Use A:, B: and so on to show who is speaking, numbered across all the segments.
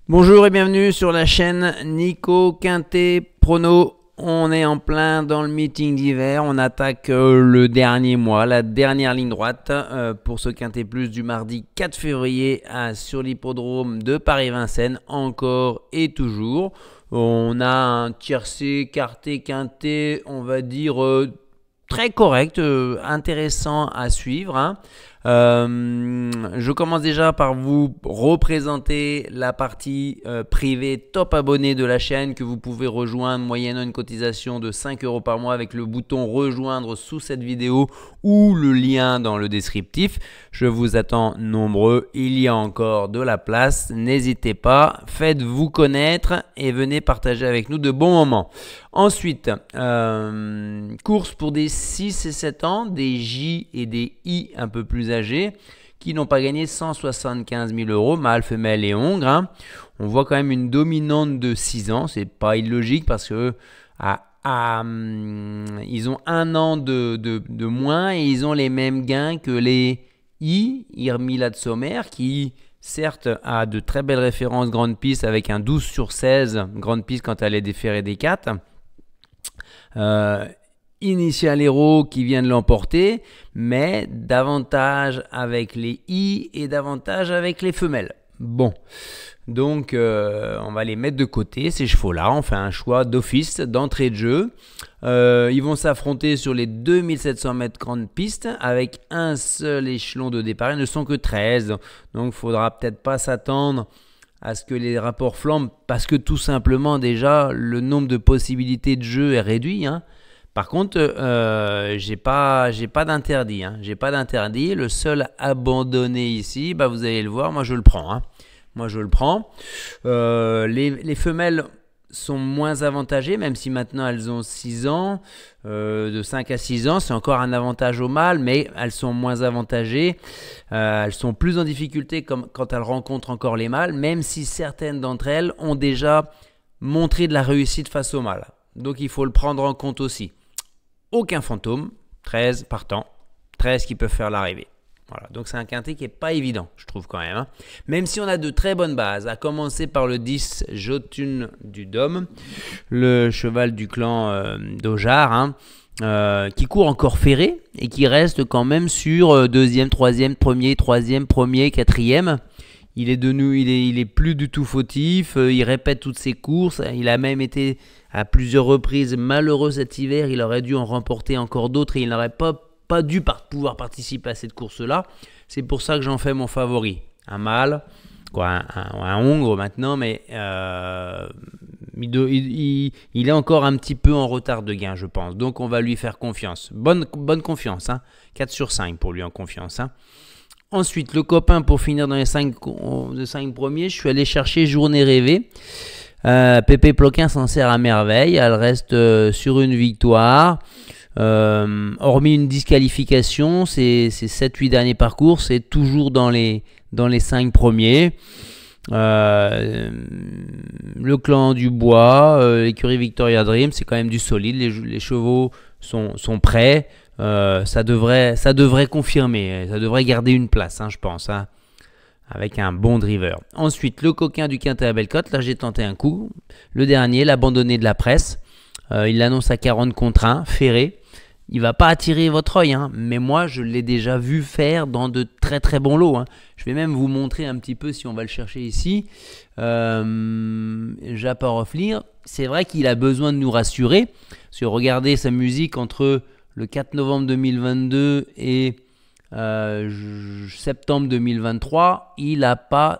A: Bonjour et bienvenue sur la chaîne Nico Quintet Prono. On est en plein dans le meeting d'hiver. On attaque le dernier mois, la dernière ligne droite pour ce Quintet Plus du mardi 4 février sur l'hippodrome de Paris-Vincennes. Encore et toujours. On a un tiercé, quarté, quintet, on va dire très correct, intéressant à suivre, hein. Je commence déjà par vous représenter la partie privée top abonné de la chaîne que vous pouvez rejoindre moyennant une cotisation de 5 € par mois avec le bouton rejoindre sous cette vidéo ou le lien dans le descriptif. Je vous attends nombreux, il y a encore de la place, n'hésitez pas, faites-vous connaître et venez partager avec nous de bons moments. Ensuite, course pour des 6 et 7 ans, des J et des I un peu plus âgés, qui n'ont pas gagné 175 000 €, mâle, femelle et hongre, hein. On voit quand même une dominante de 6 ans, c'est pas illogique parce que ils ont un an de moins et ils ont les mêmes gains que les I, Irmila de Sommer, qui certes a de très belles références grande piste avec un 12/16 grande piste quand elle est déférée des 4. Initial Hero qui vient de l'emporter, mais davantage avec les I et davantage avec les femelles. Bon, donc on va les mettre de côté, ces chevaux-là. On fait un choix d'office, d'entrée de jeu. Ils vont s'affronter sur les 2700 mètres grande piste avec un seul échelon de départ. Ils ne sont que 13, donc il ne faudra peut-être pas s'attendre à ce que les rapports flambent parce que tout simplement déjà le nombre de possibilités de jeu est réduit, hein. Par contre, j'ai pas d'interdit, hein. J'ai pas d'interdit. Le seul abandonné ici, bah vous allez le voir, moi je le prends, hein. Moi je le prends. Les femelles sont moins avantagées, même si maintenant elles ont 6 ans, de 5 à 6 ans, c'est encore un avantage au mâle, mais elles sont moins avantagées, elles sont plus en difficulté quand elles rencontrent encore les mâles, même si certaines d'entre elles ont déjà montré de la réussite face au mâle. Donc il faut le prendre en compte aussi. Aucun fantôme, 13 partants, 13 qui peuvent faire l'arrivée. Voilà, donc c'est un quintet qui n'est pas évident, je trouve quand même, hein. Même si on a de très bonnes bases, à commencer par le 10 Jotun du Dôme, le cheval du clan d'Ojar, hein, qui court encore ferré et qui reste quand même sur deuxième, troisième, premier, troisième, premier, quatrième. Il est plus du tout fautif, il répète toutes ses courses, il a même été à plusieurs reprises malheureux cet hiver, il aurait dû en remporter encore d'autres et il n'aurait pas dû pouvoir participer à cette course-là. C'est pour ça que j'en fais mon favori. Un mâle, quoi, un hongre maintenant, mais il est encore un petit peu en retard de gain, je pense. Donc on va lui faire confiance. Bonne confiance, hein. 4 sur 5 pour lui en confiance, hein. Ensuite, le copain pour finir dans les 5 premiers, je suis allé chercher Journée Rêvée. Pépé Ploquin s'en sert à merveille. Elle reste sur une victoire. Hormis une disqualification, ces 7-8 derniers parcours, c'est toujours dans les 5 premiers. Le clan du bois, l'écurie Victoria Dream, c'est quand même du solide. Les chevaux sont prêts. Ça devrait confirmer, ça devrait garder une place, hein, je pense, hein, avec un bon driver. Ensuite, le coquin du Quintet à Bellecote, là j'ai tenté un coup. Le dernier, l'abandonné de la presse, il l'annonce à 40 contre 1, ferré. Il ne va pas attirer votre œil, hein, mais moi je l'ai déjà vu faire dans de très très bons lots, hein. Je vais même vous montrer un petit peu si on va le chercher ici. Japaroflir, c'est vrai qu'il a besoin de nous rassurer. Si vous regardez sa musique entre le 4 novembre 2022 et septembre 2023, il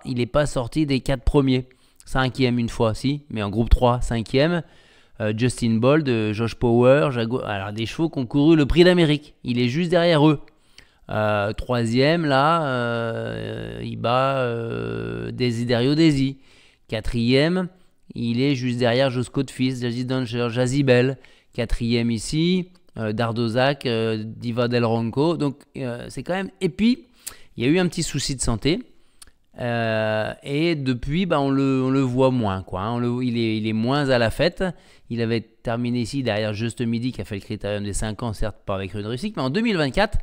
A: n'est pas sorti des 4 premiers. 5e une fois, si, mais en groupe 3, 5e. Justin Bold, Josh Power, alors des chevaux qui ont couru le prix d'Amérique. Il est juste derrière eux. 3e, là, il bat Desiderio Desi. 4e, il est juste derrière Josco de Fils, Jazzy Danger, Jazzy Bell. 4e ici. Dardozac, Diva del Ronco, donc c'est quand même. Et puis il y a eu un petit souci de santé et depuis on le voit moins, quoi, hein. Il est moins à la fête. Il avait terminé ici derrière Juste Midi qui a fait le critérium des 5 ans, certes pas avec une réussite, mais en 2024,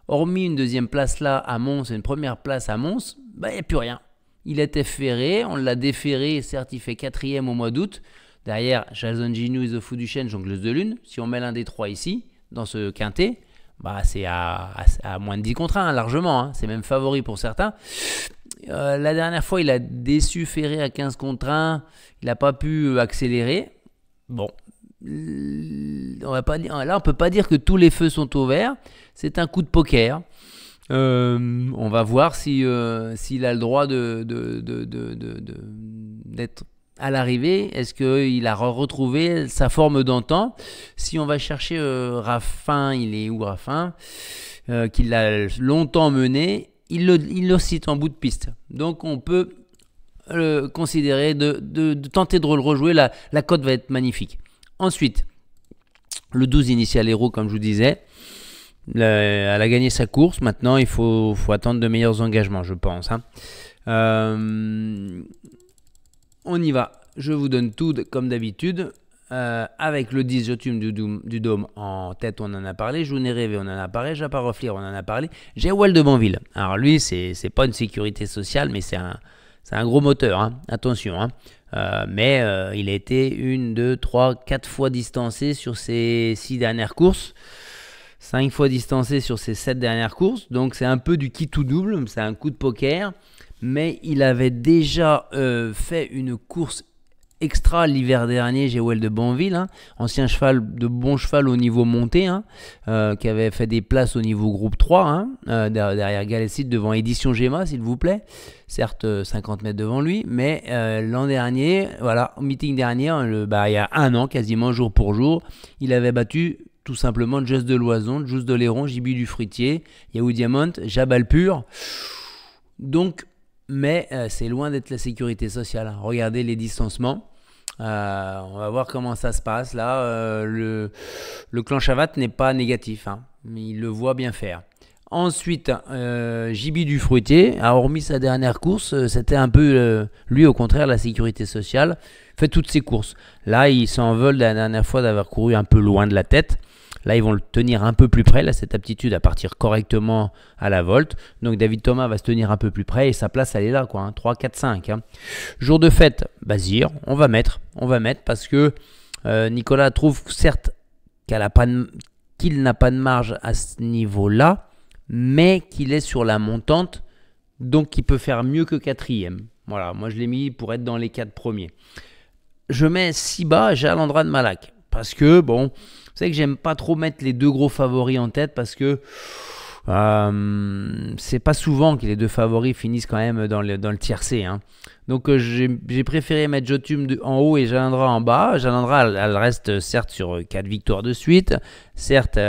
A: hormis une deuxième place là à Mons et une première place à Mons, il n'y a plus rien. Il était ferré, on l'a déferré, certes il fait 4e au mois d'août. Derrière, Jason Ginu et The Fou du Chêne, jongleuse de lune. Si on met l'un des trois ici, dans ce quintet, bah c'est à moins de 10 contre 1, largement. Hein. C'est même favori pour certains. La dernière fois, il a déçu Ferré à 15 contre 1. Il n'a pas pu accélérer. Bon, on ne peut pas dire que tous les feux sont au vert. C'est un coup de poker. On va voir s'il a le droit d'être à l'arrivée. Est-ce qu'il a retrouvé sa forme d'antan? Si on va chercher Raffin, il est où Raffin? Qu'il a longtemps mené, il le cite en bout de piste. Donc on peut considérer de tenter de le rejouer. La cote va être magnifique. Ensuite, le 12 Initial Hero, comme je vous disais, elle a gagné sa course. Maintenant, il faut attendre de meilleurs engagements, je pense. Hein. On y va. Je vous donne tout comme d'habitude. Avec le 10 Jotun du Dôme en tête, on en a parlé. Journée rêvée, on en a parlé. Japa Reflir, on en a parlé. J'ai Well de Banville. Alors lui, c'est pas une sécurité sociale, mais c'est un gros moteur. Hein. Attention. Hein. Mais il a été 1, 2, 3, 4 fois distancé sur ses 6 dernières courses. 5 fois distancé sur ses 7 dernières courses. Donc c'est un peu du qui tout double. C'est un coup de poker. Mais il avait déjà fait une course extra l'hiver dernier, j'ai Well de Banville, hein, ancien cheval, de bon cheval au niveau monté, hein, qui avait fait des places au niveau groupe 3, hein, derrière Galecid, devant Édition Gemma, s'il vous plaît. Certes, 50 mètres devant lui, mais l'an dernier, voilà, au meeting dernier, il y a un an, quasiment jour pour jour, il avait battu tout simplement Just de Loison, Just de Léron, Jibi du Fruitier, Yahoo Diamond, Jabal Pur. Donc, mais c'est loin d'être la sécurité sociale. Hein. Regardez les distancements. On va voir comment ça se passe. Là, le clan Chavat n'est pas négatif. Hein, mais il le voit bien faire. Ensuite, Jibi du Fruitier, a hormis sa dernière course, c'était un peu, lui au contraire, la sécurité sociale. Fait toutes ses courses. Là, il s'envole la dernière fois d'avoir couru un peu loin de la tête. Là, ils vont le tenir un peu plus près. Là, cette aptitude à partir correctement à la volte. Donc, David Thomas va se tenir un peu plus près et sa place, elle est là, quoi. Hein, 3, 4, 5. Hein. Jour de fête, Bazir, on va mettre parce que Nicolas trouve certes qu'il n'a pas de marge à ce niveau-là, mais qu'il est sur la montante, donc il peut faire mieux que 4e. Voilà, moi je l'ai mis pour être dans les 4 premiers. Je mets si bas Jalandra de Malak parce que, bon, vous savez que j'aime pas trop mettre les deux gros favoris en tête parce que c'est pas souvent que les deux favoris finissent quand même dans le tiercé. Hein. Donc j'ai préféré mettre Jotun en haut et Jalandra en bas. Jalandra, elle reste certes sur 4 victoires de suite. Certes,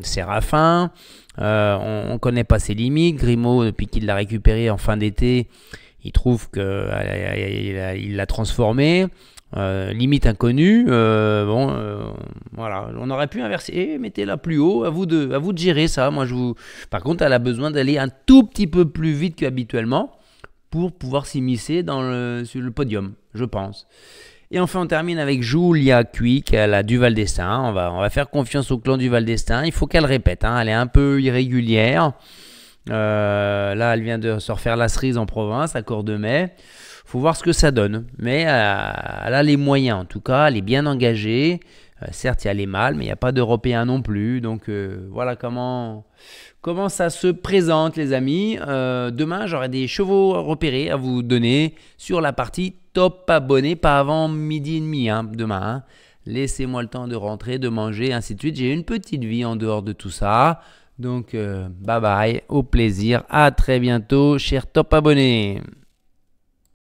A: c'est Raffin. On ne connaît pas ses limites. Grimaud, depuis qu'il l'a récupéré en fin d'été, il trouve qu'il l'a transformé. Limite inconnue. Voilà, on aurait pu inverser. Mettez-la plus haut. À vous de gérer ça. Moi, Par contre, elle a besoin d'aller un tout petit peu plus vite qu'habituellement pour pouvoir s'immiscer sur le podium, je pense. Et enfin, on termine avec Julia Quick, la Duval d'Estaing. On va faire confiance au clan Duval d'Estaing. Il faut qu'elle répète. Hein. Elle est un peu irrégulière. Là, elle vient de se refaire la cerise en province, à Cordemais. Faut voir ce que ça donne. Mais elle a les moyens, en tout cas. Elle est bien engagée. Certes, il y a les mâles, mais il n'y a pas d'Européens non plus. Donc, voilà comment ça se présente, les amis. Demain, j'aurai des chevaux repérés à vous donner sur la partie top abonné. Pas avant midi et demi, hein, demain. Hein. Laissez-moi le temps de rentrer, de manger, ainsi de suite. J'ai une petite vie en dehors de tout ça. Donc, bye bye, au plaisir. À très bientôt, chers top abonnés.